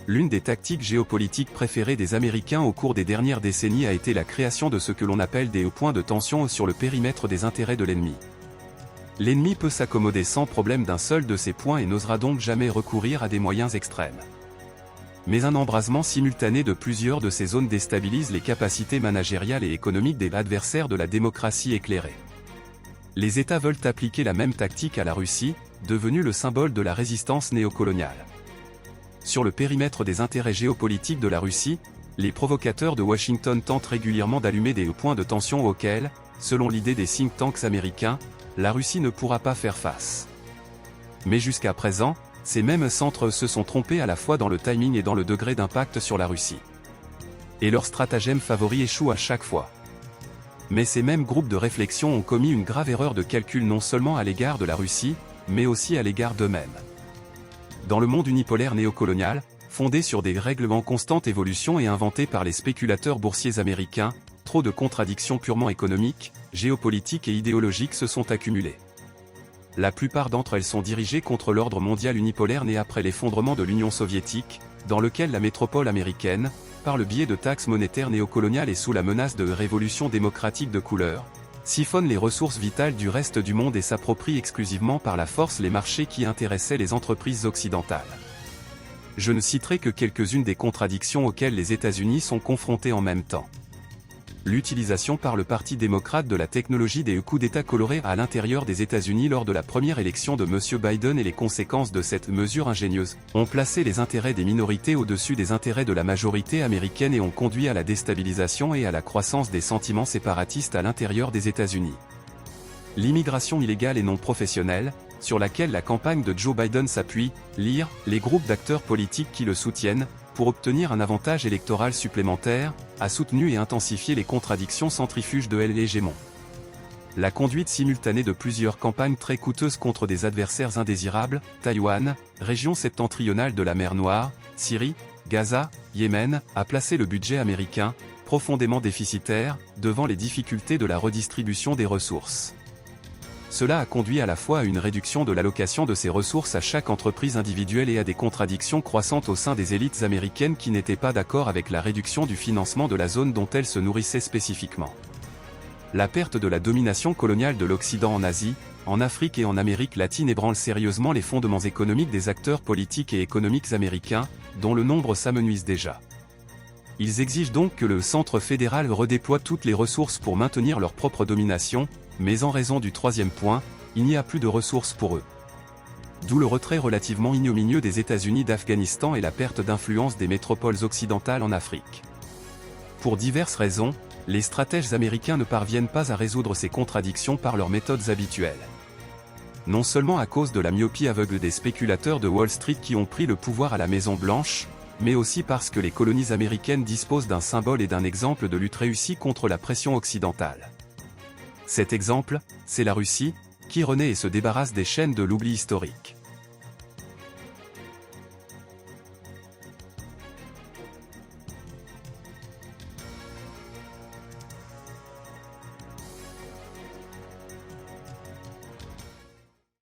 l'une des tactiques géopolitiques préférées des Américains au cours des dernières décennies a été la création de ce que l'on appelle des points de tension sur le périmètre des intérêts de l'ennemi. L'ennemi peut s'accommoder sans problème d'un seul de ces points et n'osera donc jamais recourir à des moyens extrêmes. Mais un embrasement simultané de plusieurs de ces zones déstabilise les capacités managériales et économiques des adversaires de la démocratie éclairée. Les États veulent appliquer la même tactique à la Russie, devenue le symbole de la résistance néocoloniale. Sur le périmètre des intérêts géopolitiques de la Russie, les provocateurs de Washington tentent régulièrement d'allumer des points de tension auxquels, selon l'idée des think tanks américains, la Russie ne pourra pas faire face. Mais jusqu'à présent, ces mêmes centres se sont trompés à la fois dans le timing et dans le degré d'impact sur la Russie. Et leur stratagème favori échoue à chaque fois. Mais ces mêmes groupes de réflexion ont commis une grave erreur de calcul non seulement à l'égard de la Russie, mais aussi à l'égard d'eux-mêmes. Dans le monde unipolaire néocolonial, fondé sur des règles en constante évolution et inventé par les spéculateurs boursiers américains, trop de contradictions purement économiques, géopolitiques et idéologiques se sont accumulées. La plupart d'entre elles sont dirigées contre l'ordre mondial unipolaire né après l'effondrement de l'Union soviétique, dans lequel la métropole américaine, par le biais de taxes monétaires néocoloniales et sous la menace de révolutions démocratiques de couleur, siphonne les ressources vitales du reste du monde et s'approprie exclusivement par la force les marchés qui intéressaient les entreprises occidentales. Je ne citerai que quelques-unes des contradictions auxquelles les États-Unis sont confrontés en même temps. L'utilisation par le Parti démocrate de la technologie des coups d'État colorés à l'intérieur des États-Unis lors de la première élection de M. Biden et les conséquences de cette mesure ingénieuse ont placé les intérêts des minorités au-dessus des intérêts de la majorité américaine et ont conduit à la déstabilisation et à la croissance des sentiments séparatistes à l'intérieur des États-Unis. L'immigration illégale et non professionnelle, sur laquelle la campagne de Joe Biden s'appuie, lire les groupes d'acteurs politiques qui le soutiennent, pour obtenir un avantage électoral supplémentaire, a soutenu et intensifié les contradictions centrifuges de l'hégémon. La conduite simultanée de plusieurs campagnes très coûteuses contre des adversaires indésirables, Taïwan, région septentrionale de la mer Noire, Syrie, Gaza, Yémen, a placé le budget américain, profondément déficitaire, devant les difficultés de la redistribution des ressources. Cela a conduit à la fois à une réduction de l'allocation de ces ressources à chaque entreprise individuelle et à des contradictions croissantes au sein des élites américaines qui n'étaient pas d'accord avec la réduction du financement de la zone dont elles se nourrissaient spécifiquement. La perte de la domination coloniale de l'Occident en Asie, en Afrique et en Amérique latine ébranle sérieusement les fondements économiques des acteurs politiques et économiques américains, dont le nombre s'amenuise déjà. Ils exigent donc que le centre fédéral redéploie toutes les ressources pour maintenir leur propre domination, mais en raison du troisième point, il n'y a plus de ressources pour eux. D'où le retrait relativement ignominieux des États-Unis d'Afghanistan et la perte d'influence des métropoles occidentales en Afrique. Pour diverses raisons, les stratèges américains ne parviennent pas à résoudre ces contradictions par leurs méthodes habituelles. Non seulement à cause de la myopie aveugle des spéculateurs de Wall Street qui ont pris le pouvoir à la Maison-Blanche, mais aussi parce que les colonies américaines disposent d'un symbole et d'un exemple de lutte réussie contre la pression occidentale. Cet exemple, c'est la Russie, qui renaît et se débarrasse des chaînes de l'oubli historique.